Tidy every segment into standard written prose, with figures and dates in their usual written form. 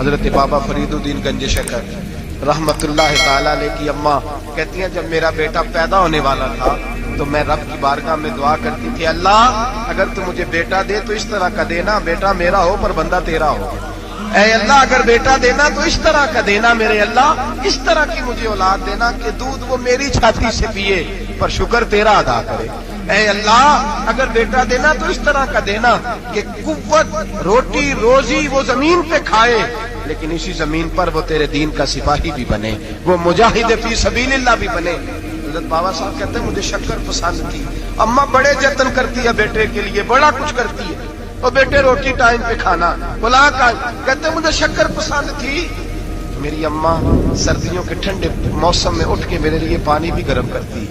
حضرت بابا فریدالدین گنج شکر رحمتullah تعالی علیہ کی اماں کہتی ہیں جب میرا بیٹا پیدا ہونے والا تھا تو میں رب کی بارگاہ میں دعا کرتی تھی، اللہ اگر تو مجھے بیٹا دے تو اس طرح کا دینا بیٹا میرا ہو پر بندہ تیرا ہو، اے اللہ اگر بیٹا دینا تو اس طرح کا دینا میرے اللہ، اس طرح کی مجھے اولاد دینا کہ دودھ وہ میری چھاتی سے پیے پر شکر تیرا ادا کرے، اے اللہ اگر بیٹا دینا تو اس طرح کا دینا کہ قوت روٹی روزی وہ زمین پہ کھائے لیکن اسی زمین پر وہ تیرے دین کا سپاہی بھی بنے، وہ مجاہد فی سبیل اللہ بھی بنے۔ حضرت بابا صاحب کہتے ہیں مجھے شکر پسند تھی، اماں بڑے جتن کرتی ہے بیٹے کے لیے، بڑا کچھ کرتی ہے، اور بیٹے روٹی ٹائم پہ کھانا بلا کا، کہتے ہیں مجھے شکر پسند تھی۔ میری اماں سردیوں کے ٹھنڈے موسم میں اٹھ کے میرے لیے پانی بھی گرم کرتی،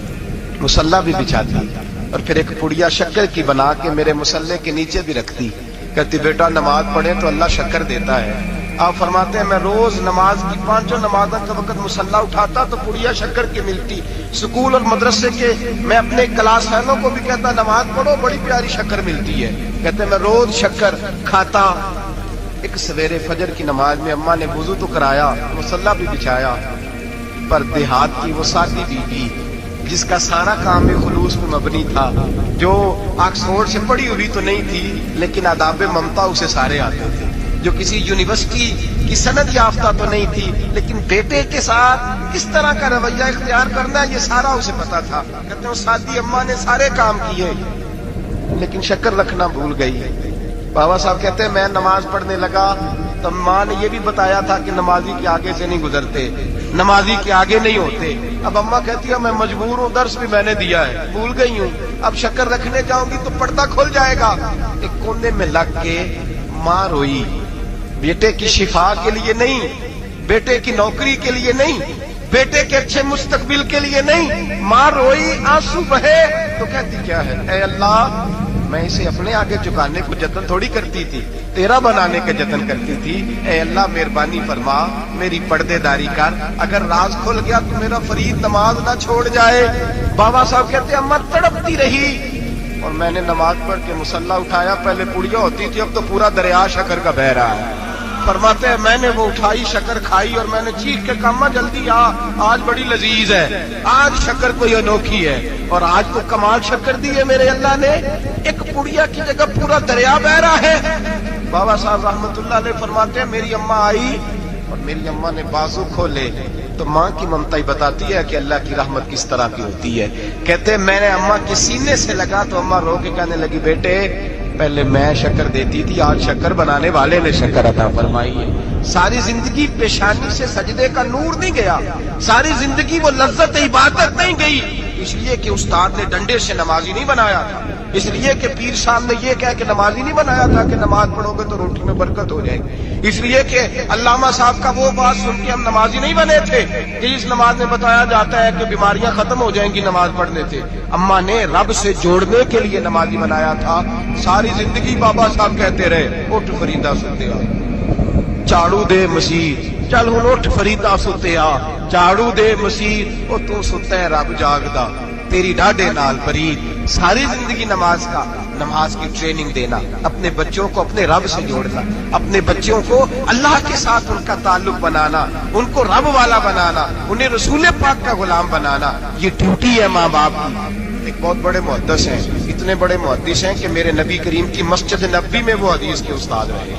مصلی بھی بچھاتی اور پھر ایک پڑیا شکر کی بنا کے میرے مصلی کے نیچے بھی رکھتی، کہتی بیٹا نماز پڑھے تو اللہ شکر دیتا ہے۔ آپ فرماتے ہیں میں روز نماز کی 5 نمازوں کے وقت مصلی اٹھاتا تو پڑیا شکر کی ملتی، سکول اور مدرسے کے میں اپنے کلاس فیلوں کو بھی کہتا نماز پڑھو بڑی پیاری شکر ملتی ہے، کہتے ہیں میں روز شکر کھاتا۔ ایک سویرے فجر کی نماز میں اماں نے وضو تو کرایا مصلی بھی بچھایا، پر دیہات کی وہ سادی بیوی جس کا سارا کام خلوص میں مبنی تھا، جو آکسفورڈ سے پڑھی ہوئی تو نہیں تھی لیکن آداب ممتا اسے سارے آتے تھے، جو کسی یونیورسٹی کی سند یافتہ تو نہیں تھی لیکن بیٹے کے ساتھ کس طرح کا رویہ اختیار کرنا ہے یہ سارا اسے پتا تھا، کہتے ہیں سادی اماں نے سارے کام کیے لیکن شکر رکھنا بھول گئی۔ بابا صاحب کہتے ہیں میں نماز پڑھنے لگا تو ماں نے یہ بھی بتایا تھا کہ نمازی کے آگے سے نہیں گزرتے، نمازی کے آگے نہیں ہوتے۔ اب اماں کہتی ہے میں مجبور ہوں، درس بھی میں نے دیا ہے بھول گئی ہوں، اب شکر رکھنے جاؤں گی تو پردہ کھل جائے گا۔ ایک کونے میں لگ کے ماں روئی، بیٹے کی شفا کے لیے نہیں، بیٹے کی نوکری کے لیے نہیں، بیٹے کے اچھے مستقبل کے لیے نہیں، ماں روئی آنسو بہے تو کہتی کیا ہے، اے اللہ میں اسے اپنے آگے جھکانے کو جتن تھوڑی کرتی تھی، تیرا بنانے کا جتن کرتی تھی، اے اللہ مہربانی فرما میری پردے داری کر، اگر راز کھل گیا تو میرا فرید نماز نہ چھوڑ جائے۔ بابا صاحب کہتے ہیں اماں تڑپتی رہی اور میں نے نماز پڑھ کے مصلی اٹھایا، پہلے پڑیا ہوتی تھی اب تو پورا دریا شکر کا بہ رہا ہے۔ فرماتے ہیں میں نے وہ اٹھائی شکر کھائی اور میں نے چیخ کے کہا اماں جلدی آ، آج بڑی لذیذ ہے، آج شکر کوئی انوکھی ہے، اور آج تو کمال شکر دی ہے میرے اللہ نے، ایک پڑیا کی جگہ پورا دریا بہ رہا ہے۔ بابا صاحب رحمتullah علیہ فرماتے ہیں میری اماں آئی اور میری اماں نے بازو کھولے تو ماں کی ممتا ہی بتاتی ہے کہ اللہ کی رحمت کس طرح کی ہوتی ہے۔ کہتے ہیں میں نے اماں کے سینے سے لگا تو اماں رو کے کہنے لگی بیٹے پہلے میں شکر دیتی تھی، آج شکر بنانے والے نے شکر عطا فرمائی ہے۔ ساری زندگی پیشانی سے سجدے کا نور نہیں گیا، ساری زندگی وہ لذت عبادت نہیں گئی، اس لیے کہ استاد نے ڈنڈے سے نمازی نہیں بنایا تھا، اس لیے کہ پیر صاحب نے یہ کہہ کہ نمازی نہیں بنایا تھا کہ نماز پڑھو گے تو روٹی میں برکت ہو جائے گی، اس لیے کہ علامہ صاحب کا وہ بات سن کے ہم نمازی نہیں بنے تھے کہ اس نماز میں بتایا جاتا ہے کہ بیماریاں ختم ہو جائیں گی نماز پڑھنے سے، اماں نے رب سے جوڑنے کے لیے نمازی بنایا تھا۔ ساری زندگی بابا صاحب کہتے رہے اٹھ فریدا ستیا جھاڑو دے مسیح، چل ہن اٹھ فریدا ستیا جھاڑو دے مسیح، او تو ستا ہے رب جاگدا تیری ڈاڈے نال فرید۔ ساری زندگی نماز کی ٹریننگ دینا، اپنے بچوں کو اپنے رب سے جوڑنا، اپنے بچوں کو اللہ کے ساتھ ان کا تعلق بنانا، ان کو رب والا بنانا، انہیں رسول پاک کا غلام بنانا، یہ ڈیوٹی ہے ماں باپ کی۔ ایک بہت بڑے محدث ہیں، اتنے بڑے محدث ہیں کہ میرے نبی کریم کی مسجد نبوی میں وہ حدیث کے استاد رہے،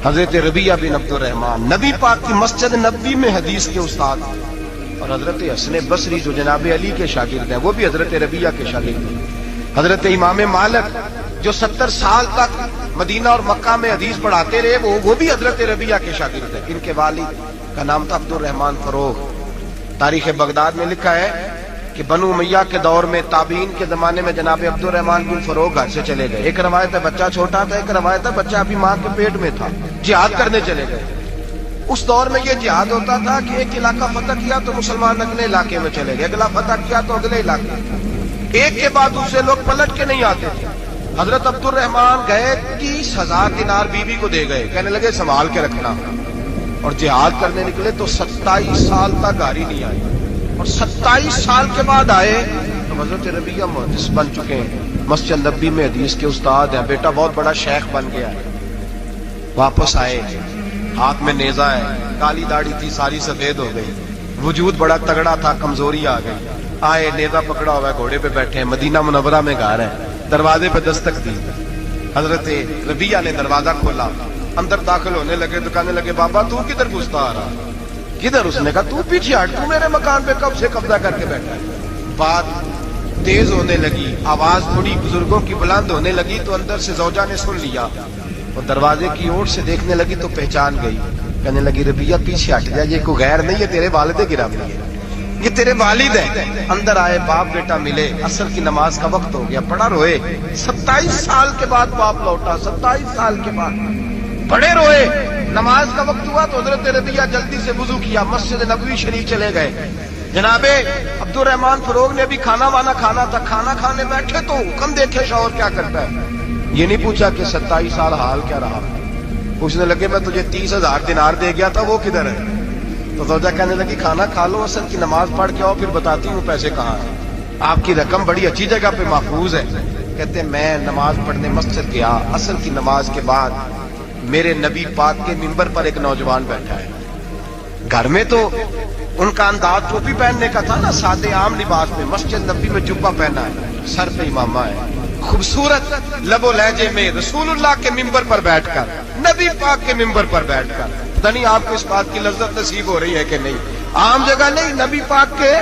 حضرت ربیعہ بن عبد الرحمن، نبی پاک کی مسجد نبوی میں حدیث کے استاد، اور حضرت حسن بصری جو جناب علی کے شاگرد ہیں وہ بھی حضرت ربیعہ کے شاگرد ہیں، حضرت امام مالک جو 70 سال تک مدینہ اور مکہ میں حدیث پڑھاتے رہے وہ بھی حضرت ربیعہ کے شاگرد ہیں۔ ان کے والد کا نام تھا عبد الرحمن فروغ۔ تاریخ بغداد میں لکھا ہے کہ بنو امیہ کے دور میں تابعین کے زمانے میں جناب عبد الرحمن بن فروغ گھر سے چلے گئے، ایک روایت ہے بچہ چھوٹا تھا، ایک روایت ہے بچہ ابھی ماں کے پیٹ میں تھا، جہاد کرنے چلے گئے۔ اس دور میں یہ جہاد ہوتا تھا کہ ایک علاقہ فتح کیا تو مسلمان اگلے علاقے میں چلے گئے، اگلا فتح کیا تو اگلے علاقے، ایک کے بعد دوسرے لوگ پلٹ کے نہیں آتے تھے۔ حضرت عبد الرحمن گئے 30,000 دینار بیوی کو دے گئے، کہنے لگے سنبھال کے رکھنا، اور جہاد کرنے نکلے تو 27 سال تک گاڑی نہیں آئی، اور 27 سال کے بعد آئے تو حضرت ربیعہ محدث بن چکے ہیں، مسجد نبوی میں حدیث کے استاد ہیں، بیٹا بہت بڑا شیخ بن گیا ہے۔ واپس آئے ہاتھ میں نیزہ ہے, کالی داڑھی تھی ساری سفید ہو گئی, وجود بڑا تگڑا تھا, کمزوری آ گئی. آئے, نیزہ پکڑا ہوا ہے, گھوڑے پہ بیٹھے ہیں, مدینہ منورہ میں گھر ہے, دروازے پہ دستک دی. حضرت ربیہ نے دروازہ کھولا, اندر داخل ہونے لگے تو کہنے لگے بابا تو کدھر گھستا آ رہا؟ کدھر؟ اس نے کہا تو پیچھے ہٹ, تو میرے مکان پہ کب سے قبضہ کر کے بیٹھا ہے. بات تیز ہونے لگی, آواز تھوڑی بزرگوں کی بلند ہونے لگی تو اندر سے زوجہ نے سن لیا, اور دروازے کی اور سے دیکھنے لگی تو پہچان گئی. کہنے لگی ربیہ پیچھے ہٹ جا, یہ کوئی غیر نہیں ہے, تیرے والد گرامی ہے, یہ تیرے والد ہیں. اندر آئے, باپ بیٹا ملے, عصر کی نماز کا وقت ہو گیا, بڑا روئے. 27 سال کے بعد باپ لوٹا, 27 سال کے بعد بڑے روئے. نماز کا وقت ہوا تو حضرت ربیہ جلدی سے وضو کیا, مسجد نبوی شریف چلے گئے. جناب عبد الرحمان فروغ نے بھی کھانا وانا کھانا تھا, کھانا کھانے بیٹھے تو حکم دیکھے شوہر کیا کرتا ہے. یہ نہیں پوچھا کہ 27 سال حال کیا رہا. پوچھنے لگے میں تجھے 30,000 دینار دے گیا تھا, وہ کدھر ہے؟ تو زوجہ کہنے لگی کھانا کھا لو, اصل کی نماز پڑھ کے آؤ, پھر بتاتی ہوں پیسے کہاں ہیں. آپ کی رقم بڑی اچھی جگہ پہ محفوظ ہے. کہتے میں نماز پڑھنے مسجد گیا, اصل کی نماز کے بعد میرے نبی پاک کے منبر پر ایک نوجوان بیٹھا ہے. گھر میں تو ان کا انداز ٹوپی پہننے کا تھا نا, سادے عام لباس میں. مسجد نبی میں جبہ پہنا ہے, سر پہ امامہ ہے, خوبصورت لب و لہجے میں رسول اللہ کے منبر پر بیٹھ کر, نبی پاک کے منبر پر بیٹھ کر. پتہ نہیں آپ کو اس بات کی لذت نصیب ہو رہی ہے کہ نہیں. عام جگہ نہیں, نبی پاک کے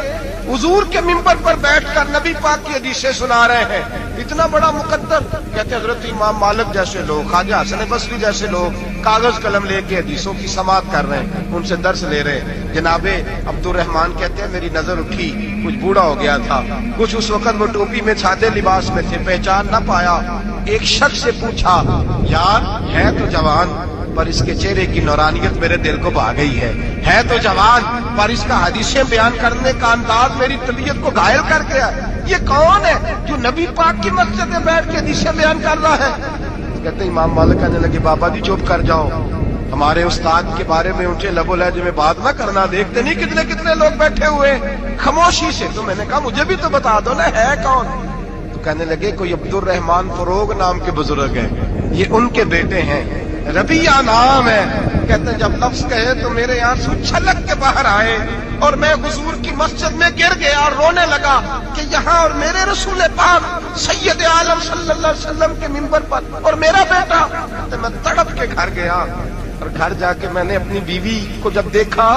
حضور کے منبر پر بیٹھ کر نبی پاک کی حدیثیں سنا رہے ہیں. اتنا بڑا مقدر. کہتے حضرت امام مالک جیسے لوگ, خواجہ حسن بصری جیسے لوگ کاغذ قلم لے کے حدیثوں کی سماعت کر رہے ہیں, ان سے درس لے رہے ہیں. جناب عبد الرحمان کہتے ہیں میری نظر اٹھی, کچھ بوڑھا ہو گیا تھا, کچھ اس وقت وہ ٹوپی میں سادے لباس میں تھے, پہچان نہ پایا. ایک شخص سے پوچھا یار ہے تو جوان, پر اس کے چہرے کی نورانیت میرے دل کو بھا گئی ہے تو جوان, پر اس کا حدیثیں بیان کرنے کا انداز میری طبیعت کو گھائل کر گیا. یہ کون ہے جو نبی پاک کی مسجد میں بیٹھ کے حدیثیں بیان کر رہا ہے؟ کہتے ہیں امام مالک کہنے لگے بابا جی چپ کر جاؤ, ہمارے استاد کے بارے میں اونچے لب و لہجے میں بات نہ کرنا, دیکھتے نہیں کتنے کتنے لوگ بیٹھے ہوئے خاموشی سے. تو میں نے کہا مجھے بھی تو بتا دو نا ہے کون. تو کہنے لگے کوئی عبد الرحمان فروغ نام کے بزرگ ہیں, یہ ان کے بیٹے ہیں, ربیہ نام ہے. کہتے ہیں جب لفظ کہے تو میرے آنسو چھلک کے باہر آئے, اور میں حضور کی مسجد میں گر گیا اور رونے لگا کہ یہاں اور میرے رسول پاک سید عالم صلی اللہ علیہ وسلم کے منبر پر, اور میرا بیٹا. تو میں تڑپ کے گھر گیا, اور گھر جا کے میں نے اپنی بیوی کو جب دیکھا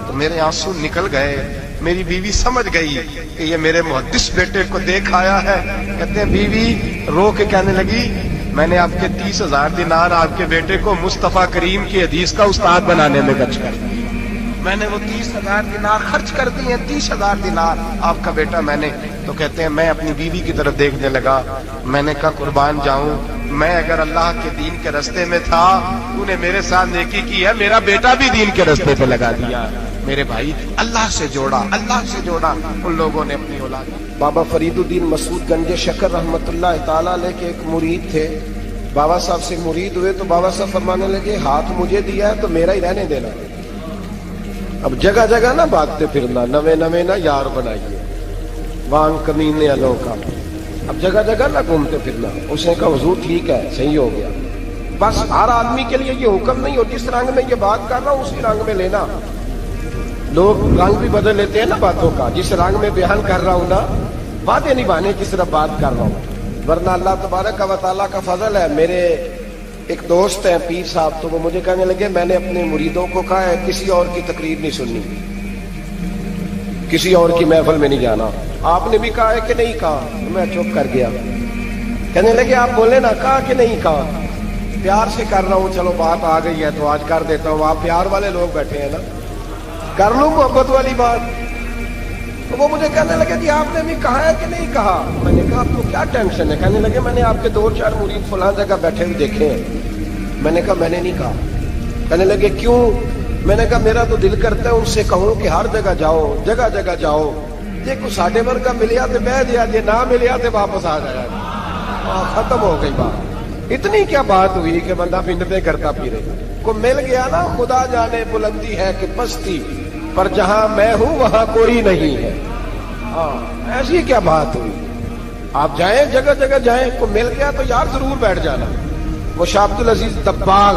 تو میرے آنسو نکل گئے. میری بیوی سمجھ گئی کہ یہ میرے محدث بیٹے کو دیکھ آیا ہے. کہتے ہیں بیوی رو کے کہنے لگی میں نے آپ کے 30,000 دینار آپ کے بیٹے کو مصطفیٰ کریم کی حدیث کا استاد بنانے میں خرچ کر دی. میں نے وہ 30,000 دینار خرچ کر دی ہیں, 30,000 دینار آپ کا بیٹا میں نے. تو کہتے ہیں میں اپنی بیوی کی طرف دیکھنے لگا, میں نے کہا قربان جاؤں, میں اگر اللہ کے دین کے راستے میں تھا تو نے میرے ساتھ نیکی کی ہے, میرا بیٹا بھی دین کے راستے پہ لگا دیا. میرے بھائی اللہ سے جوڑا, اللہ سے جوڑا ان لوگوں نے اپنی اولاد. بابا فرید الدین مسعود گنج شکر رحمت اللہ تعالیٰ علیہ کے ایک مرید تھے. بابا صاحب سے مرید ہوئے تو بابا صاحب فرمانے لگے ہاتھ مجھے دیا ہے تو میرا ہی رہنے دینا. اب جگہ جگہ نہ بھاگتے پھرنا, نوے نوے نہ یار بنائیے وان کمینے والوں کا. اب جگہ جگہ نہ گھومتے پھرنا. اس نے کہا حضور ٹھیک ہے صحیح ہو گیا, بس ہر آدمی کے لیے یہ حکم نہیں ہو جس رنگ میں یہ بات کر رہا ہوں اسی رنگ میں لینا. لوگ رنگ بھی بدل لیتے ہیں نا باتوں کا, جس رنگ میں بیان کر رہا ہوں نا وعدے نبھانے کی طرف بات کر رہا ہوں. ورنہ اللہ تبارک و تعالیٰ کا فضل ہے. میرے ایک دوست ہیں پیر صاحب, تو وہ مجھے کہنے لگے میں نے اپنے مریدوں کو کہا ہے کسی اور کی تقریر نہیں سننی, کسی اور کی محفل میں نہیں جانا. آپ نے بھی کہا ہے کہ نہیں کہا؟ میں چپ کر گیا. کہنے لگے آپ بولے نا, کہا کہ نہیں کہا؟ پیار سے کر رہا ہوں, چلو بات آ گئی ہے تو آج کر دیتا ہوں. آپ پیار والے لوگ بیٹھے ہیں نا, کر لوں محبت والی بات. تو وہ مجھے کہنے لگے کہ آپ نے بھی کہا ہے کہ نہیں کہا؟ میں نے کہا آپ کو کیا ٹینشن ہے؟ کہنے لگے میں نے آپ کے 2-4 مرید فلاں جگہ بیٹھے ہوئے دیکھے ہیں. میں نے کہا میں نے نہیں کہا. کہنے لگے کیوں؟ میں نے کہا میرا تو دل کرتا ہے ان سے کہوں کہ ہر جگہ جاؤ, جگہ جگہ جاؤ, جے کو ساڈے ورگا ملیا تو بہ جیا, جے نہ ملیا تو واپس آ جایا. ختم ہو گئی بات. اتنی کیا بات ہوئی کہ بندہ بنتے کرتا پھرے. کو مل گیا نا, خدا جانے بلندی ہے کہ پستی, پر جہاں میں ہوں وہاں کوئی نہیں ہے. ایسی کیا بات ہوئی؟ آپ جائیں جگہ جگہ جائیں, کو مل گیا تو یار ضرور بیٹھ جانا. وہ شاہ عبد العزیز دبال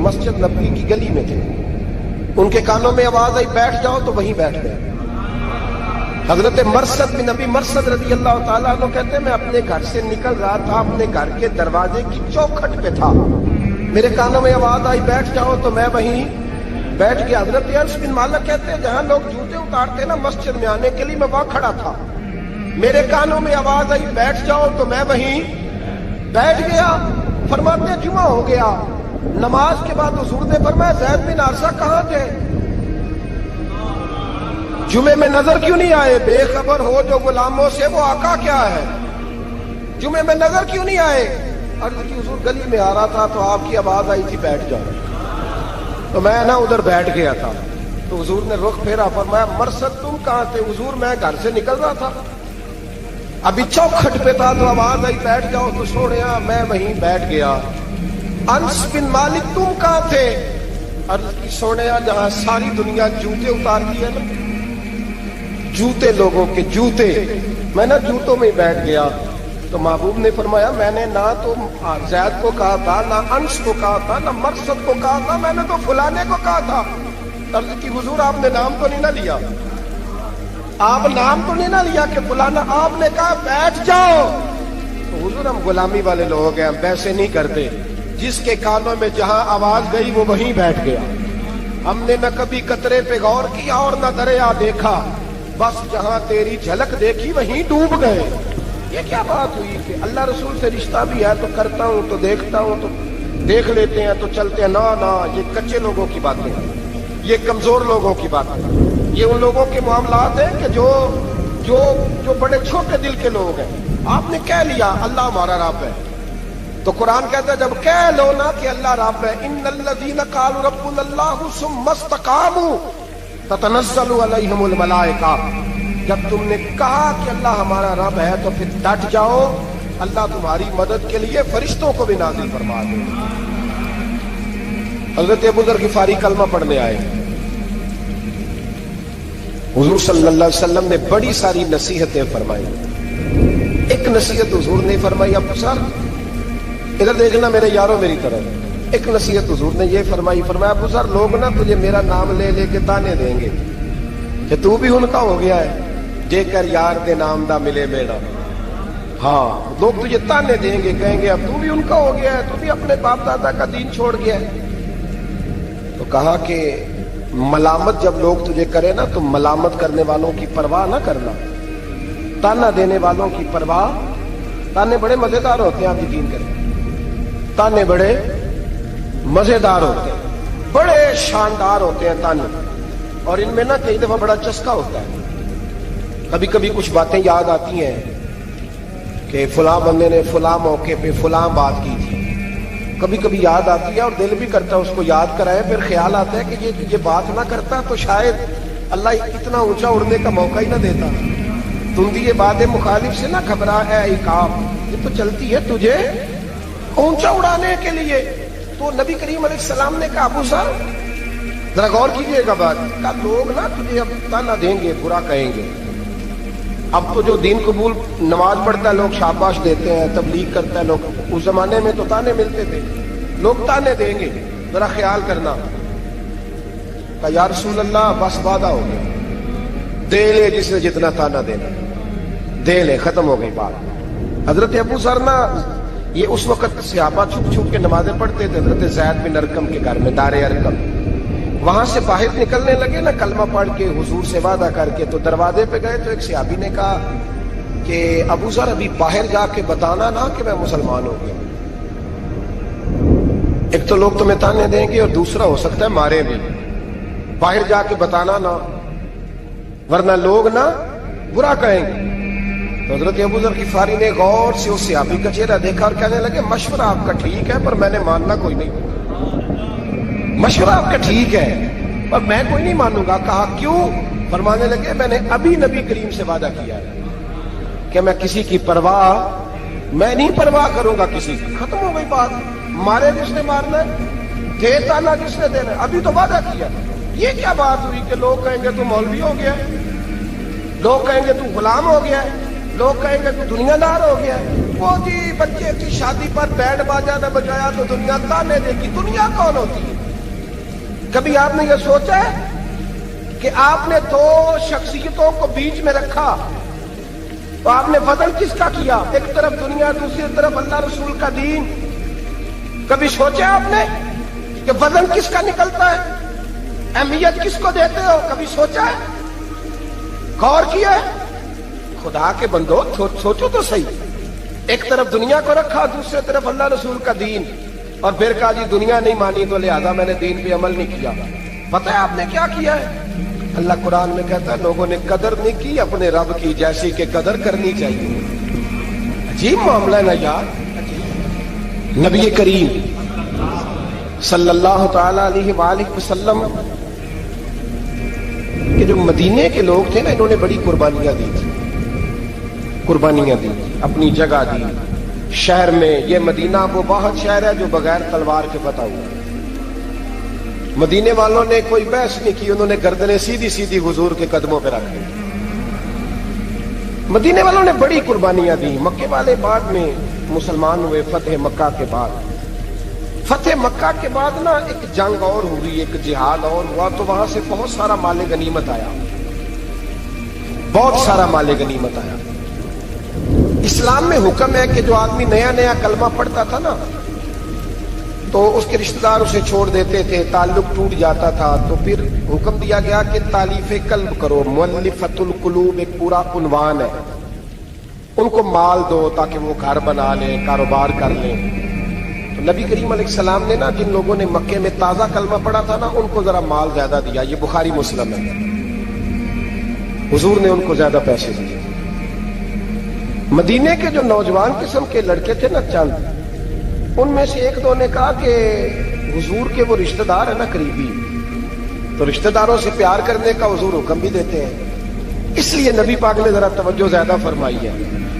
مسجد نبوی کی گلی میں تھے، ان کے کانوں میں آواز آئی بیٹھ جاؤ تو وہیں بیٹھ گئے۔ حضرت مرثد بن نبی مرثد رضی اللہ تعالیٰ عنہ کہتے ہیں میں اپنے گھر سے نکل رہا تھا، اپنے گھر کے دروازے کی چوکھٹ پہ تھا، میرے کانوں میں آواز آئی بیٹھ جاؤ تو میں وہیں بیٹھ گیا۔ حضرت انس بن مالک کہتے ہیں جہاں لوگ جوتے اتارتے نا مسجد میں آنے کے لیے میں وہاں کھڑا تھا، میرے کانوں میں آواز آئی بیٹھ جاؤ تو میں وہیں بیٹھ گیا۔ فرماتے ہیں جمعہ ہو گیا، نماز کے بعد حضور نے فرمایا زید بن حارثہ کہاں تھے؟ جمعے میں نظر کیوں نہیں آئے؟ بے خبر ہو جو غلاموں سے وہ آقا کیا ہے، جمعے میں نظر کیوں نہیں آئے؟ عرض کی حضور گلی میں آ رہا تھا تو آپ کی آواز آئی تھی بیٹھ جاؤ، تو میں نا ادھر بیٹھ گیا تھا، تو حضور نے رخ پھیرا، فرمایا مرثد تم کہاں تھے؟ حضور میں گھر سے نکل رہا تھا، ابھی چوکھٹ پہ تھا تو آواز آئی بیٹھ جاؤ تو سوڑیا میں وہیں بیٹھ گیا۔ انس بن مالک تم کہاں تھے؟ عرض کی سوڑیا جہاں ساری دنیا جوتے اتارتی ہے نا، جوتے لوگوں کے جوتے، میں نا جوتوں میں بیٹھ گیا۔ تو محبوب نے فرمایا میں نے نہ تو زید کو کہا تھا، نہ انس کو کہا تھا، نہ مرثد کو کہا تھا، میں نے تو فلانے کو کہا تھا۔ عرض کی حضور آپ نے نام تو نہیں نہ لیا، آپ نام تو نہیں نہ لیا کہ فلانا، آپ نے کہا بیٹھ جاؤ۔ تو حضور ہم غلامی والے لوگ ہیں، ہم ویسے نہیں کرتے، جس کے کانوں میں جہاں آواز گئی وہ وہیں بیٹھ گیا۔ ہم نے نہ کبھی قطرے پہ غور کیا اور نہ دریا دیکھا، بس جہاں تیری جھلک دیکھی وہیں ڈوب گئے۔ یہ کیا بات ہوئی کہ اللہ رسول سے رشتہ بھی ہے تو کرتا ہوں تو دیکھتا ہوں تو دیکھ لیتے ہیں تو چلتے ہیں؟ نہ یہ کچے لوگوں کی باتیں ہیں، یہ کمزور لوگوں کی باتیں ہیں، یہ ان لوگوں کے معاملات ہیں کہ جو بڑے چھوٹے دل کے لوگ ہیں۔ آپ نے کہہ لیا اللہ ہمارا رب ہے، تو قرآن کہتا ہے جب کہہ لو نا کہ اللہ رب ہے، ان الذین قالوا ربنا اللہ ثم استقاموا تتنزل علیہم الملائکہ، جب تم نے کہا کہ اللہ ہمارا رب ہے تو پھر ڈٹ جاؤ، اللہ تمہاری مدد کے لیے فرشتوں کو بھی نازل فرما دے۔ حضرت ابو ذر غفاری کلمہ پڑھنے آئے، حضور صلی اللہ علیہ وسلم نے بڑی ساری نصیحتیں فرمائی۔ ایک نصیحت حضور نے فرمائی، ابو ذر ادھر دیکھنا میرے یاروں میری طرف، ایک نصیحت حضور نے یہ فرمائی، فرمایا ابو ذر لوگ نا تجھے میرا نام لے لے کے تانے دیں گے کہ تو بھی ان کا ہو گیا ہے، جے کر یار دے نام دا ملے بیڑا۔ ہاں لوگ تجھے تانے دیں گے، کہیں گے اب تو بھی ان کا ہو گیا ہے، تو بھی اپنے باپ دادا کا دین چھوڑ گیا ہے۔ تو کہا کہ ملامت جب لوگ تجھے کرے نا تو ملامت کرنے والوں کی پرواہ نہ کرنا، تانا دینے والوں کی پرواہ۔ تانے بڑے مزیدار ہوتے ہیں، آپ یقین کریں، تانے بڑے مزیدار ہوتے ہیں، بڑے شاندار ہوتے ہیں تانے، اور ان میں نا کئی دفعہ بڑا چسکا ہوتا ہے۔ کبھی کبھی کچھ باتیں یاد آتی ہیں کہ فلاں بندے نے فلاں موقع پہ فلاں بات کی تھی، کبھی کبھی یاد آتی ہے اور دل بھی کرتا ہے اس کو یاد کرائے، پھر خیال آتا ہے کہ یہ بات نہ کرتا تو شاید اللہ اتنا اونچا اڑنے کا موقع ہی نہ دیتا۔ تندی یہ بات مخالف سے نہ گھبرا اے عقاب، یہ تو چلتی ہے تجھے اونچا اڑانے کے لیے۔ تو نبی کریم علیہ السلام نے کہا ابو ذر ذرا غور کیجئے گا بات، کہا لوگ نا تجھے اب تانا دیں گے، برا کہیں گے۔ اب تو جو دین قبول نماز پڑھتا ہے لوگ شاباش دیتے ہیں، تبلیغ کرتا ہے لوگ، اس زمانے میں تو تانے ملتے تھے، لوگ تانے دیں گے، ذرا خیال کرنا۔ کہا یا رسول اللہ بس وعدہ ہو گیا، دے لے جس نے جتنا تانا دینا دے لے، ختم ہو گئی بات۔ حضرت ابو ذر نا یہ اس وقت صحابہ چھپ چھپ کے نمازیں پڑھتے تھے حضرت زید بن ارقم کے گھر میں، دار ارقم۔ وہاں سے باہر نکلنے لگے نا کلمہ پڑھ کے حضور سے وعدہ کر کے، تو دروازے پہ گئے تو ایک صحابی نے کہا کہ ابو ذر ابھی باہر جا کے بتانا نا کہ میں مسلمان ہو گیا، ایک تو لوگ تمہیں تانے دیں گے اور دوسرا ہو سکتا ہے مارے بھی، باہر جا کے بتانا نا ورنہ لوگ نا برا کہیں گے۔ تو حضرت ابو ذر غفاری نے غور سے اس صحابی کا چہرہ دیکھا اور کہنے لگے مشورہ آپ کا ٹھیک ہے پر میں نے ماننا کوئی نہیں، مشورہ آپ کا ٹھیک ہے پر میں کوئی نہیں مانوں گا۔ کہا کیوں؟ فرمانے لگے میں نے ابھی نبی کریم سے وعدہ کیا ہے کہ میں کسی کی پرواہ میں نہیں پرواہ کروں گا کسی کی۔ ختم ہو گئی بات، مارے جس نے مارنا ہے، دے تانا جس نے دینا ہے، ابھی تو وعدہ کیا۔ یہ کیا بات ہوئی کہ لوگ کہیں گے تو مولوی ہو گیا ہے، لوگ کہیں گے تو غلام ہو گیا ہے، لوگ کہیں گے تو دنیا دار ہو گیا ہے۔ وہ جی بچے کی شادی پر بینڈ باجا نہ بجایا تو دنیا تانے دے گی، دنیا کون ہوتی ہے؟ کبھی آپ نے یہ سوچا ہے کہ آپ نے دو شخصیتوں کو بیچ میں رکھا تو آپ نے وزن کس کا کیا؟ ایک طرف دنیا، دوسری طرف اللہ رسول کا دین. کبھی سوچا آپ نے کہ وزن کس کا نکلتا ہے؟ اہمیت کس کو دیتے ہو؟ کبھی سوچا ہے؟ غور کیا ہے؟ خدا کے بندو سوچو تو صحیح. ایک طرف دنیا کو رکھا، دوسری طرف اللہ رسول کا دین، اور پھر کہا جی دنیا نہیں مانی تو لہذا میں نے دین پہ عمل نہیں کیا. پتہ ہے آپ نے کیا کیا ہے؟ اللہ قرآن میں کہتا ہے لوگوں نے قدر نہیں کی اپنے رب کی جیسی کہ قدر کرنی چاہیے. عجیب معاملہ ہے نا یار. نبی کریم صلی اللہ تعالی علیہ وآلہ وسلم کہ جو مدینے کے لوگ تھے نا، انہوں نے بڑی قربانیاں دی تھی. قربانیاں دی، اپنی جگہ دی. شہر میں یہ مدینہ وہ واحد شہر ہے جو بغیر تلوار کے فتح ہوا. مدینے والوں نے کوئی بحث نہیں کی، انہوں نے گردنیں سیدھی سیدھی حضور کے قدموں پہ رکھ دی. مدینے والوں نے بڑی قربانیاں دی. مکے والے بعد میں مسلمان ہوئے فتح مکہ کے بعد. فتح مکہ کے بعد نا ایک جنگ اور ہوئی، ایک جہاد اور ہوا، تو وہاں سے بہت سارا مال غنیمت آیا، بہت سارا مال غنیمت آیا. اسلام میں حکم ہے کہ جو آدمی نیا نیا کلمہ پڑھتا تھا نا تو اس کے رشتہ دار اسے چھوڑ دیتے تھے، تعلق ٹوٹ جاتا تھا. تو پھر حکم دیا گیا کہ تالیف قلب کرو. مؤلفۃ القلوب ایک پورا عنوان ہے. ان کو مال دو تاکہ وہ گھر بنا لیں، کاروبار کر لیں. تو نبی کریم علیہ السلام نے نا جن لوگوں نے مکے میں تازہ کلمہ پڑھا تھا نا ان کو ذرا مال زیادہ دیا. یہ بخاری مسلم ہے. حضور نے ان کو زیادہ پیسے دیے. مدینے کے جو نوجوان قسم کے لڑکے تھے نا چند، ان میں سے ایک دو نے کہا کہ حضور کے وہ رشتہ دار ہیں نا قریبی، تو رشتہ داروں سے پیار کرنے کا حضور حکم بھی دیتے ہیں، اس لیے نبی پاک نے ذرا توجہ زیادہ فرمائی ہے.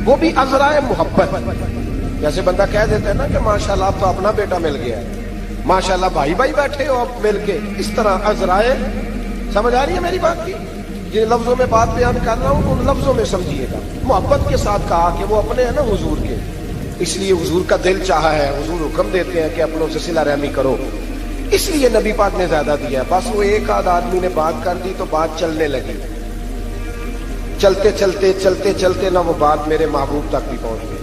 وہ بھی عذرائے محبت. جیسے بندہ کہہ دیتا ہے نا کہ ماشاءاللہ آپ تو اپنا بیٹا مل گیا ہے، ماشاءاللہ بھائی بھائی بیٹھے ہو آپ مل کے. اس طرح عذرائے، سمجھ آ رہی ہے میری بات کی؟ جن لفظوں میں بات بیان کر رہا ہوں ان لفظوں میں سمجھیے گا. محبت کے ساتھ کہا کہ وہ اپنے ہیں نا حضور کے، اس لیے حضور کا دل چاہا ہے. حضور حکم دیتے ہیں کہ اپنوں سے صلہ رحمی کرو، اس لیے نبی پاک نے زیادہ دیا. بس وہ ایک آدھ آدمی نے بات کر دی تو بات چلنے لگی. چلتے چلتے چلتے چلتے نہ وہ بات میرے محبوب تک بھی پہنچ گئی.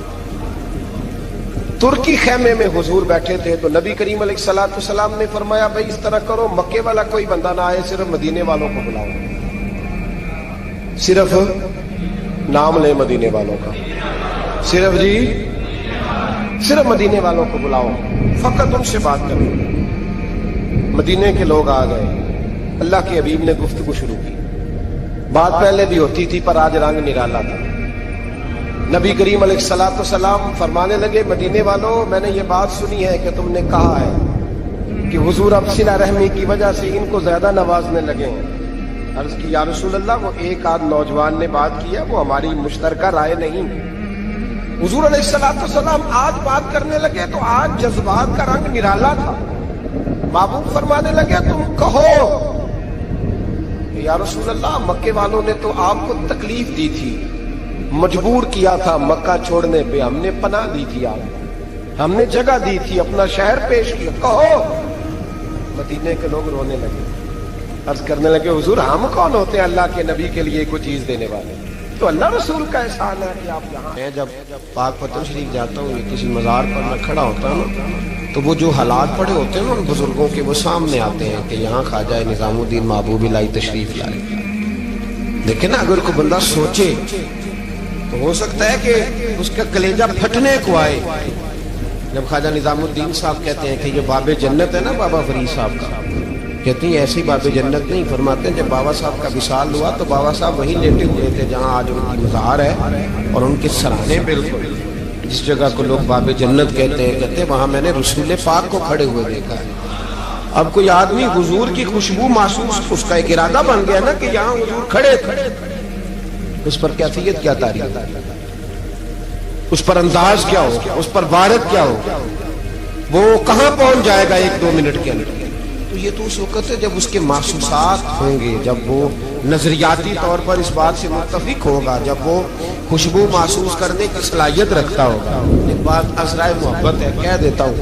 ترکی خیمے میں حضور بیٹھے تھے تو نبی کریم علیہ الصلوۃ والسلام نے فرمایا بھائی اس طرح کرو، مکے والا کوئی بندہ نہ آئے، صرف مدینے والوں کو بلاؤ. صرف نام لے مدینے والوں کا، صرف جی صرف مدینے والوں کو بلاؤ، فقط ان سے بات کرو. مدینے کے لوگ آ گئے. اللہ کے حبیب نے گفتگو شروع کی. بات پہلے بھی ہوتی تھی پر آج رنگ نرالا تھا. نبی کریم علیہ الصلوۃ والسلام فرمانے لگے مدینے والوں، میں نے یہ بات سنی ہے کہ تم نے کہا ہے کہ حضور اب صلہ رحمی کی وجہ سے ان کو زیادہ نوازنے لگے ہیں. عرض کی یا رسول اللہ وہ ایک آدھ نوجوان نے بات کیا، وہ ہماری مشترکہ رائے نہیں. حضور علیہ الصلوۃ والسلام آج بات کرنے لگے تو آج جذبات کا رنگ نرالا تھا. محبوب فرمانے لگے تم کہو. یا رسول اللہ مکے والوں نے تو آپ کو تکلیف دی تھی، مجبور کیا تھا مکہ چھوڑنے پہ، ہم نے پناہ دی تھی، آپ ہم نے جگہ دی تھی، اپنا شہر پیش کیا، کہو. مدینے کے لوگ رونے لگے. عرض کرنے لگے حضور ہم کون ہوتے ہیں اللہ کے نبی کے لیے کوئی چیز دینے والے؟ تو اللہ رسول کا احسان ہے کہ آپ یہاں. میں جب پاک پتن شریف جاتا ہوں یا کسی مزار پر میں کھڑا ہوتا ہوں تو وہ جو حالات پڑے ہوتے ہیں ان بزرگوں کے وہ سامنے آتے ہیں کہ یہاں خواجہ نظام الدین محبوب الہی تشریف لائے. لیکن اگر کوئی بندہ سوچے تو ہو سکتا ہے کہ اس کا کلیجہ پھٹنے کو آئے جب خواجہ نظام الدین صاحب کہتے ہیں کہ یہ باب جنت ہے نا بابا فرید صاحب کا، کہتے ہیں ایسی باب جنت نہیں. فرماتے ہیں جب بابا صاحب کا وصال ہوا تو بابا صاحب وہیں لیٹے ہوئے تھے جہاں آج ان کی مزار ہے، اور ان کے سرانے بالکل جس جگہ کو لوگ باب جنت کہتے ہیں، کہتے ہیں وہاں میں نے رسول پاک کو کھڑے ہوئے دیکھا ہے. اب کوئی آدمی حضور کی خوشبو محسوس، اس کا ایک ارادہ بن گیا نا کہ یہاں حضور کھڑے تھے، اس پر کیفیت کیا تاریخ، اس پر انداز کیا ہوگا، اس پر وارد کیا ہوگا، وہ کہاں پہنچ جائے گا 1-2 منٹ کے اندر. تو یہ تو اس وقت ہے جب اس کے محسوسات ہوں گے، جب وہ نظریاتی طور پر اس بات سے متفق ہوگا، جب وہ خوشبو محسوس کرنے کی صلاحیت رکھتا ہوگا. ایک بات عذرائے محبت ہے، کہہ دیتا ہوں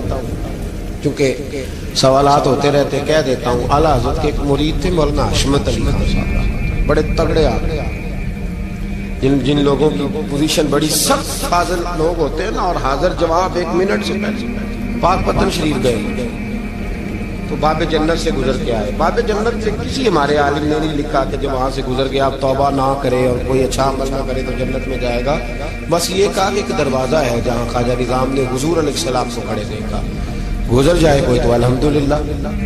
کیونکہ سوالات ہوتے رہتے، کہہ دیتا ہوں اعلیٰ حضرت کے ایک مرید تھے مولانا حشمت علی خان صاحب، بڑے تگڑے آدمی، جن لوگوں کی پوزیشن بڑی سخت فاضل لوگ ہوتے ہیں نا، اور حاضر جواب 1 منٹ سے پہلے پاک پتن شریف گئے تو باب جنت سے گزر کے آئے. باب جنت سے کسی ہمارے عالم نے نہیں لکھا کہ جب وہاں سے گزر گیا آپ توبہ نہ کرے اور کوئی اچھا عمل نہ کرے تو جنت میں جائے گا. بس یہ کہا کہ ایک دروازہ ہے جہاں خواجہ نظام نے حضور علیہ السلام کو کھڑے دیکھا، گزر جائے کوئی تو الحمدللہ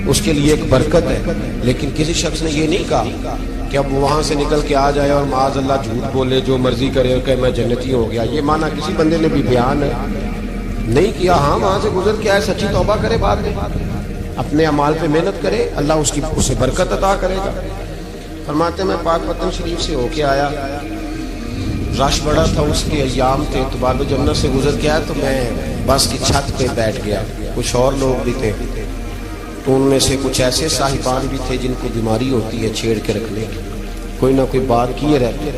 اس کے لیے ایک برکت ہے. لیکن کسی شخص نے یہ نہیں کہا کہ اب وہاں سے نکل کے آ جائے اور معاذ اللہ جھوٹ بولے، جو مرضی کرے اور کہ میں جنتی ہو گیا. یہ معنی کسی بندے نے بھی بیان نہیں کیا. ہاں وہاں سے گزر کے آئے، سچی توبہ کرے، بعد میں اپنے اعمال پہ محنت کرے، اللہ اسے برکت عطا کرے گا. فرماتے میں پاک پتن شریف سے ہو کے آیا، رش بڑا تھا، اس کے ایام تھے، تو باب جنت سے گزر کے آیا تو میں بس کی چھت پہ بیٹھ گیا. کچھ اور لوگ بھی تھے تو ان میں سے کچھ ایسے صاحبان بھی تھے جن کو بیماری ہوتی ہے چھیڑ کے رکھنے کی، کوئی نہ کوئی بات کیے رہتے،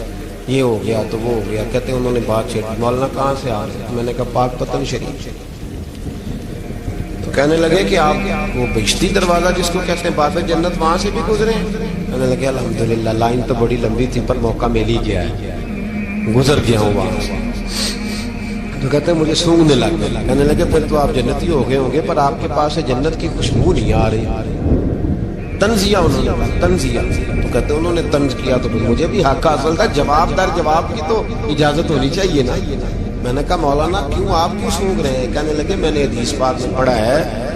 یہ ہو گیا تو وہ ہو گیا. کہتے ہیں انہوں نے بات چھیڑ، مولانا کہاں سے آ رہے؟ میں نے کہا پاک پتن شریف سے. تو کہنے لگے کہ آپ وہ بہشتی دروازہ جس کو کہتے ہیں باب جنت، وہاں سے بھی گزرے ہیں؟ کہنے لگے الحمدللہ، لائن تو بڑی لمبی تھی پر موقع مل ہی گیا ہے، گزر گیا ہوں وہاں سے. تو کہتے ہیں مجھے سونگنے لگ گیا. کہنے لگے پھر تو آپ جنتی ہو گئے ہوں گے، پر آپ کے پاس سے جنت کی خوشبو نہیں آ رہی. تنزیہ انہوں نے کہا، تنزیہ. تو کہتے ہیں انہوں نے طنز کیا تو مجھے بھی حق حاصل تھا، جواب در جواب کی تو اجازت ہونی چاہیے نا. میں نے کہا مولانا کیوں آپ کیوں سونگ رہے ہیں؟ کہنے لگے میں نے حدیث پاک میں پڑھا ہے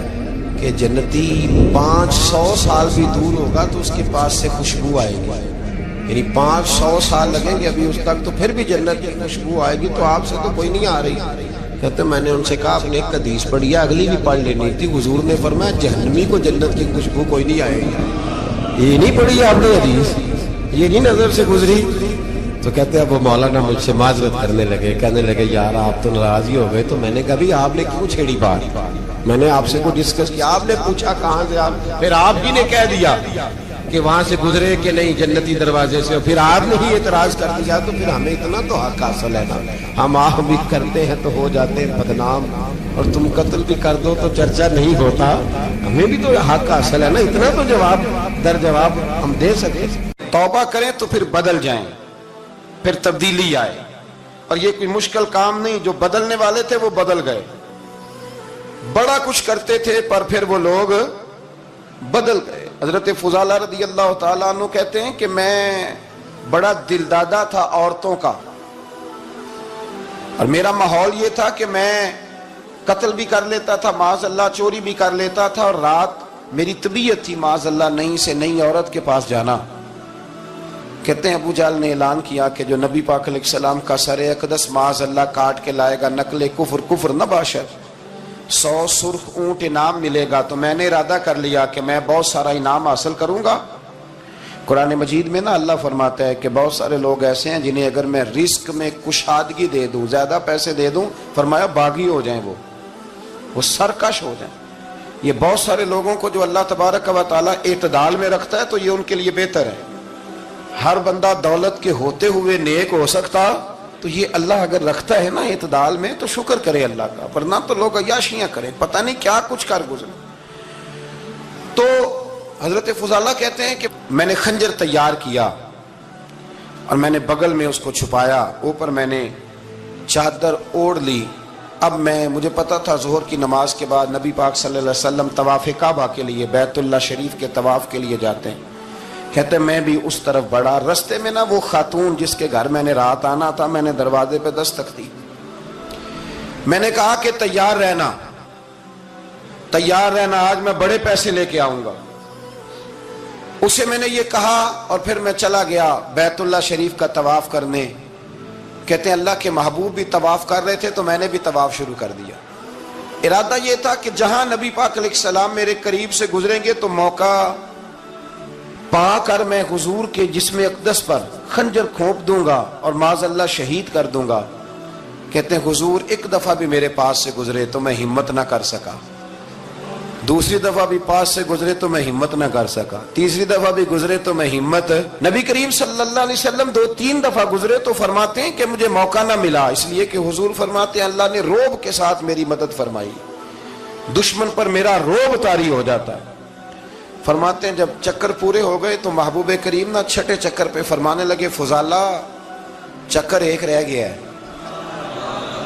کہ جنتی 500 سال بھی دور ہوگا تو اس کے پاس سے خوشبو آئے گی، یعنی 500 سال لگیں گے ابھی اس تک، تو پھر بھی جنت کی خوشبو آئے گی. تو آپ سے تو کوئی نہیں آ رہی. کہتے میں نے ان سے کہا آپ نے ایک حدیث پڑھی ہے، اگلی بھی پڑھ لینی تھی. حضور نے فرمایا جہنمی کو جنت کی خوشبو کوئی نہیں آئے گی. یہ نہیں پڑھی آپ نے حدیث، یہ نہیں نظر سے گزری. تو کہتے ہیں اب وہ مولانا مجھ سے معذرت کرنے لگے، کہنے لگے یار آپ تو ناراض ہی ہو گئے. تو میں نے کہا بھی آپ نے کیوں چھیڑی بات؟ میں نے آپ سے کوئی ڈسکس کیا؟ آپ نے پوچھا کہاں سے آپ، پھر آپ ہی نے کہہ دیا کہ وہاں سے گزرے کہ نہیں جنتی دروازے سے، پھر آپ نے ہی اعتراض کر دیا. تو پھر ہمیں اتنا تو حق حاصل ہے نا، ہم آہ بھی کرتے ہیں تو ہو جاتے ہیں بدنام، اور تم قتل بھی کر دو تو چرچا نہیں ہوتا. ہمیں بھی تو حق حاصل ہے نا، اتنا تو جواب در جواب ہم دے سکتے. توبہ کریں تو پھر بدل جائیں، پھر تبدیلی آئے. اور یہ کوئی مشکل کام نہیں، جو بدلنے والے تھے وہ بدل گئے. بڑا کچھ کرتے تھے پر پھر وہ لوگ بدل گئے. حضرت فضالہ رضی اللہ تعالیٰ عنہ کہتے ہیں کہ میں بڑا دلدادہ تھا عورتوں کا، اور میرا ماحول یہ تھا کہ میں قتل بھی کر لیتا تھا، معاذ اللہ چوری بھی کر لیتا تھا، اور رات میری طبیعت تھی معاذ اللہ نئی سے نئی عورت کے پاس جانا. کہتے ہیں ابو جہل نے اعلان کیا کہ جو نبی پاک علیہ السلام کا سر اقدس معاذ اللہ کاٹ کے لائے گا، نقل کفر کفر نہ باشد، 100 سرخ اونٹ انعام ملے گا. تو میں نے ارادہ کر لیا کہ میں بہت سارا انعام حاصل کروں گا. قرآن مجید میں نا اللہ فرماتا ہے کہ بہت سارے لوگ ایسے ہیں جنہیں اگر میں رزق میں کشادگی دے دوں، زیادہ پیسے دے دوں، فرمایا باغی ہو جائیں، وہ سرکش ہو جائیں. یہ بہت سارے لوگوں کو جو اللہ تبارک و تعالیٰ اعتدال میں رکھتا ہے تو یہ ان کے لیے بہتر ہے. ہر بندہ دولت کے ہوتے ہوئے نیک ہو سکتا، تو یہ اللہ اگر رکھتا ہے نا اعتدال میں تو شکر کرے اللہ کا، ورنہ تو لوگ عیاشیاں کریں، پتہ نہیں کیا کچھ کر گزرے. تو حضرت فضالہ کہتے ہیں کہ میں نے خنجر تیار کیا اور میں نے بغل میں اس کو چھپایا، اوپر میں نے چادر اوڑھ لی. اب مجھے پتا تھا ظہر کی نماز کے بعد نبی پاک صلی اللہ علیہ وسلم طواف کعبہ کے لیے، بیت اللہ شریف کے طواف کے لیے جاتے ہیں. کہتے میں بھی اس طرف بڑھا. رستے میں نا وہ خاتون جس کے گھر میں نے رات آنا تھا، میں نے دروازے پہ دستک دی. میں نے کہا کہ تیار رہنا، تیار رہنا، آج میں بڑے پیسے لے کے آؤں گا. اسے میں نے یہ کہا اور پھر میں چلا گیا بیت اللہ شریف کا طواف کرنے. کہتے ہیں اللہ کے محبوب بھی طواف کر رہے تھے تو میں نے بھی طواف شروع کر دیا. ارادہ یہ تھا کہ جہاں نبی پاک علیہ السلام میرے قریب سے گزریں گے تو موقع پا کر میں حضور کے جسم اقدس پر خنجر کھونپ دوں گا اور معاذ اللہ شہید کر دوں گا. کہتے ہیں حضور ایک دفعہ بھی میرے پاس سے گزرے تو میں ہمت نہ کر سکا، دوسری دفعہ بھی پاس سے گزرے تو میں ہمت نہ کر سکا، تیسری دفعہ بھی گزرے تو میں ہمت. نبی کریم صلی اللہ علیہ وسلم 2-3 دفعہ گزرے تو فرماتے ہیں کہ مجھے موقع نہ ملا، اس لیے کہ حضور فرماتے ہیں اللہ نے روب کے ساتھ میری مدد فرمائی. دشمن پر میرا روب طاری ہو جاتا ہے۔ فرماتے ہیں جب چکر پورے ہو گئے تو محبوب کریم نا چھٹے چکر پہ فرمانے لگے فضالہ چکر ایک رہ گیا ہے،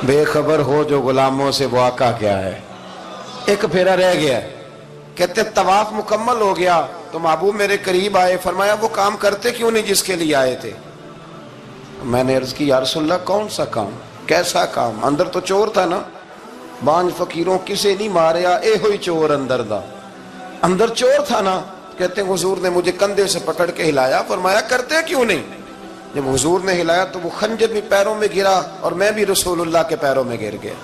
بے خبر ہو جو غلاموں سے وہ آقا کیا ہے، ایک پھیرا رہ گیا ہے۔ کہتے طواف مکمل ہو گیا تو محبوب میرے قریب آئے، فرمایا وہ کام کرتے کیوں نہیں جس کے لیے آئے تھے؟ میں نے عرض کی یا رسول اللہ کون سا کام، کیسا کام؟ اندر تو چور تھا نا، بانج فقیروں کسے نہیں ماریا، اے ہوئی چور اندر دا، اندر چور تھا نا۔ کہتے ہیں حضور نے مجھے کندھے سے پکڑ کے ہلایا، فرمایا کرتے کیوں نہیں؟ جب حضور نے ہلایا تو وہ خنجر بھی پیروں میں گرا اور میں بھی رسول اللہ کے پیروں میں گر گیا۔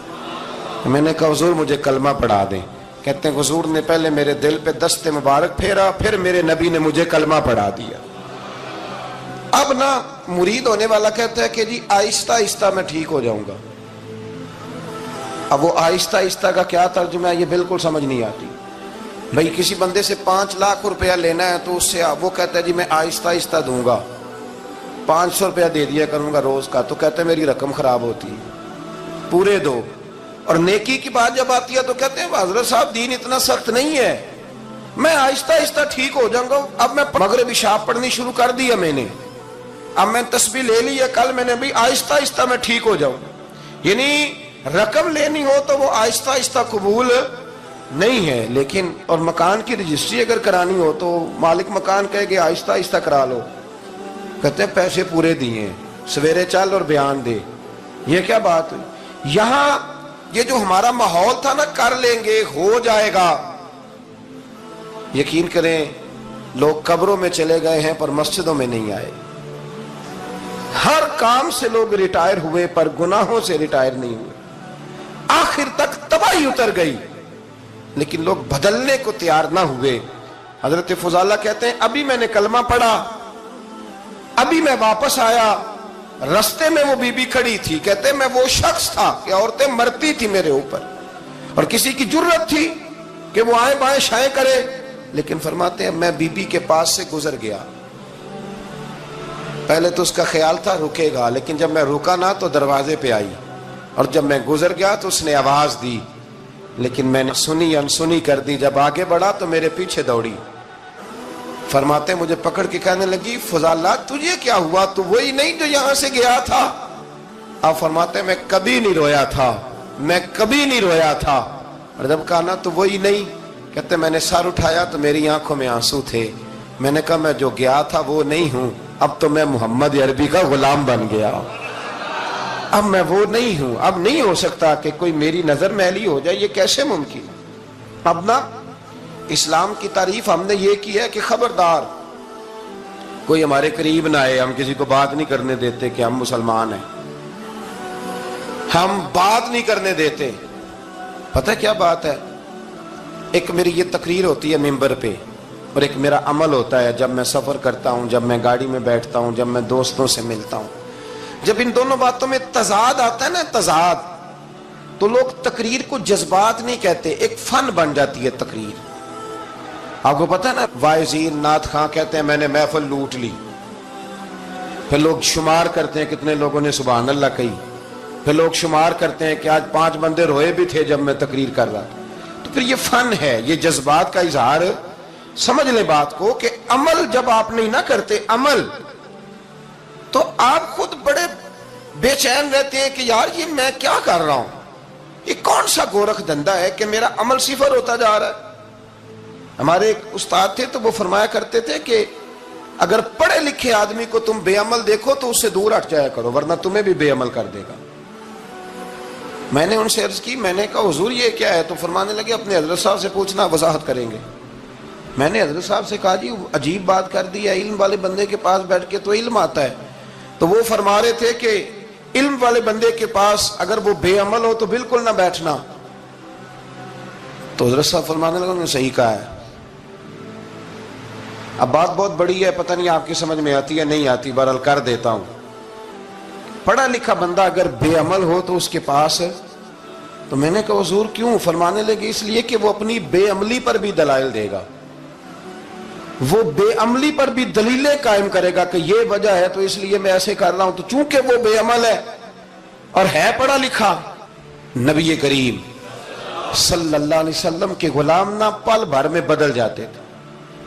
میں نے کہا حضور مجھے کلمہ پڑھا دیں۔ کہتے ہیں حضور نے پہلے میرے دل پہ دست مبارک پھیرا، پھر میرے نبی نے مجھے کلمہ پڑھا دیا۔ اب نا مرید ہونے والا کہتا ہے کہ جی آہستہ آہستہ میں ٹھیک ہو جاؤں گا۔ اب وہ آہستہ آہستہ کا کیا ترجمہ ہے یہ بالکل سمجھ نہیں آتی۔ بھئی کسی بندے سے 5 لاکھ روپیہ لینا ہے تو اس سے وہ کہتا ہے جی میں آہستہ آہستہ دوں گا، 500 روپیہ دے دیا کروں گا روز کا، تو کہتے ہیں میری رقم خراب ہوتی ہے، پورے دو۔ اور نیکی کی بات جب آتی ہے تو کہتے ہیں حضرت صاحب دین اتنا سخت نہیں ہے، میں آہستہ آہستہ ٹھیک ہو جاؤں گا۔ اب میں مغرب عشاء پڑھنی شروع کر دیا میں نے، اب میں تسبیح لے لی ہے، کل میں نے بھی آہستہ آہستہ میں ٹھیک ہو جاؤں۔ یعنی رقم لینی ہو تو وہ آہستہ آہستہ قبول نہیں ہے، لیکن اور مکان کی رجسٹری اگر کرانی ہو تو مالک مکان کہے کہ آہستہ آہستہ کرا لو، کہتے ہیں پیسے پورے دیے، سویرے چل اور بیان دے۔ یہ کیا بات ہوئی؟ یہاں یہ جو ہمارا ماحول تھا نا کر لیں گے ہو جائے گا، یقین کریں لوگ قبروں میں چلے گئے ہیں پر مسجدوں میں نہیں آئے۔ ہر کام سے لوگ ریٹائر ہوئے پر گناہوں سے ریٹائر نہیں ہوئے، آخر تک تباہی اتر گئی لیکن لوگ بدلنے کو تیار نہ ہوئے۔ حضرت فضالہ کہتے ہیں ابھی میں نے کلمہ پڑھا، ابھی میں واپس آیا، رستے میں وہ بی بی کھڑی تھی، کہتے ہیں میں وہ شخص تھا کہ عورتیں مرتی تھی میرے اوپر اور کسی کی جرت تھی کہ وہ آئیں بائیں شائیں کرے، لیکن فرماتے ہیں میں بی بی کے پاس سے گزر گیا۔ پہلے تو اس کا خیال تھا رکے گا، لیکن جب میں رکا نہ تو دروازے پہ آئی، اور جب میں گزر گیا تو اس نے آواز دی، لیکن میں نے سنی انسنی کر دی۔ جب آگے بڑھا تو میرے پیچھے دوڑی، فرماتے مجھے پکڑ کے کہنے لگی فضالہ تجھے کیا ہوا، تو وہی نہیں جو یہاں سے گیا تھا؟ آپ فرماتے میں کبھی نہیں رویا تھا، میں کبھی نہیں رویا تھا۔ اور جب کہا نا تو وہی نہیں، کہتے میں نے سر اٹھایا تو میری آنکھوں میں آنسو تھے۔ میں نے کہا میں جو گیا تھا وہ نہیں ہوں، اب تو میں محمد عربی کا غلام بن گیا، اب میں وہ نہیں ہوں، اب نہیں ہو سکتا کہ کوئی میری نظر میلی ہو جائے، یہ کیسے ممکن؟ اب نا اسلام کی تعریف ہم نے یہ کی ہے کہ خبردار کوئی ہمارے قریب نہ آئے، ہم کسی کو بات نہیں کرنے دیتے کہ ہم مسلمان ہیں، ہم بات نہیں کرنے دیتے۔ پتہ کیا بات ہے، ایک میری یہ تقریر ہوتی ہے ممبر پہ، اور ایک میرا عمل ہوتا ہے جب میں سفر کرتا ہوں، جب میں گاڑی میں بیٹھتا ہوں، جب میں دوستوں سے ملتا ہوں۔ جب ان دونوں باتوں میں تضاد آتا ہے نا، تضاد، تو لوگ تقریر کو جذبات نہیں کہتے، ایک فن بن جاتی ہے تقریر۔ آپ کو پتہ ہے نا وائزین نعت خواں کہتے ہیں میں نے محفل لوٹ لی، پھر لوگ شمار کرتے ہیں کتنے لوگوں نے سبحان اللہ کہی، پھر لوگ شمار کرتے ہیں کہ آج 5 بندے روئے بھی تھے جب میں تقریر کر رہا تھا۔ تو پھر یہ فن ہے، یہ جذبات کا اظہار۔ سمجھ لیں بات کو کہ عمل جب آپ نہیں نہ کرتے عمل، تو آپ خود بڑے بے چین رہتے ہیں کہ یار یہ میں کیا کر رہا ہوں، یہ کون سا گورکھ دھندا ہے کہ میرا عمل صفر ہوتا جا رہا ہے۔ ہمارے ایک استاد تھے تو وہ فرمایا کرتے تھے کہ اگر پڑھے لکھے آدمی کو تم بے عمل دیکھو تو اس سے دور ہٹ جایا کرو ورنہ تمہیں بھی بے عمل کر دے گا۔ میں نے ان سے عرض کی، میں نے کہا حضور یہ کیا ہے؟ تو فرمانے لگے اپنے حضرت صاحب سے پوچھنا، وضاحت کریں گے۔ میں نے حضرت صاحب سے کہا جی عجیب بات کر دی ہے، علم والے بندے کے پاس بیٹھ کے تو علم آتا ہے۔ تو وہ فرما رہے تھے کہ علم والے بندے کے پاس اگر وہ بے عمل ہو تو بالکل نہ بیٹھنا۔ تو حضرت صاحب فرمانے لگے انہوں نے صحیح کہا ہے۔ اب بات بہت بڑی ہے، پتہ نہیں آپ کی سمجھ میں آتی ہے نہیں آتی، بہرحال کر دیتا ہوں۔ پڑھا لکھا بندہ اگر بے عمل ہو تو اس کے پاس، تو میں نے کہا حضور کیوں؟ فرمانے لگے اس لیے کہ وہ اپنی بے عملی پر بھی دلائل دے گا، وہ بے عملی پر بھی دلیلیں قائم کرے گا کہ یہ وجہ ہے تو اس لیے میں ایسے کر رہا ہوں۔ تو چونکہ وہ بے عمل ہے اور ہے پڑھا لکھا، نبی کریم صلی اللہ علیہ وسلم کے غلام نہ پل بھر میں بدل جاتے تھے.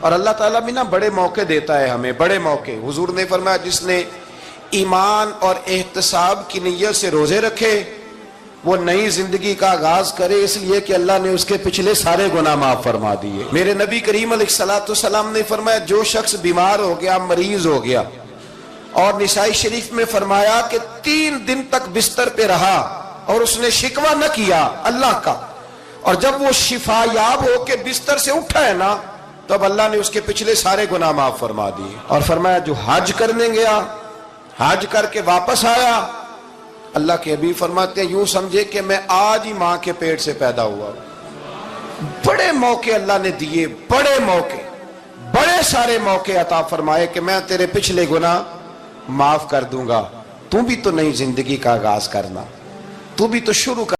اور اللہ تعالیٰ بھی نا بڑے موقع دیتا ہے ہمیں, بڑے موقع. حضور نے فرمایا جس نے ایمان اور احتساب کی نیت سے روزے رکھے وہ نئی زندگی کا آغاز کرے, اس لیے کہ اللہ نے اس کے پچھلے سارے گناہ معاف فرما دیے. میرے نبی کریم علیہ الصلوۃ والسلام نے فرمایا جو شخص بیمار ہو گیا, مریض ہو گیا, اور نسائی شریف میں فرمایا کہ 3 دن تک بستر پہ رہا اور اس نے شکوہ نہ کیا اللہ کا, اور جب وہ شفا یاب ہو کے بستر سے اٹھا ہے نا تو اب اللہ نے اس کے پچھلے سارے گناہ معاف فرما دیے. اور فرمایا جو حج کرنے گیا, حج کر کے واپس آیا, اللہ کے حبیب فرماتے ہیں یوں سمجھے کہ میں آج ہی ماں کے پیٹ سے پیدا ہوا. بڑے موقع اللہ نے دیے, بڑے موقع, بڑے سارے موقع عطا فرمائے کہ میں تیرے پچھلے گناہ معاف کر دوں گا. تو بھی تو نئی زندگی کا آغاز کرنا, تو بھی تو شروع کر.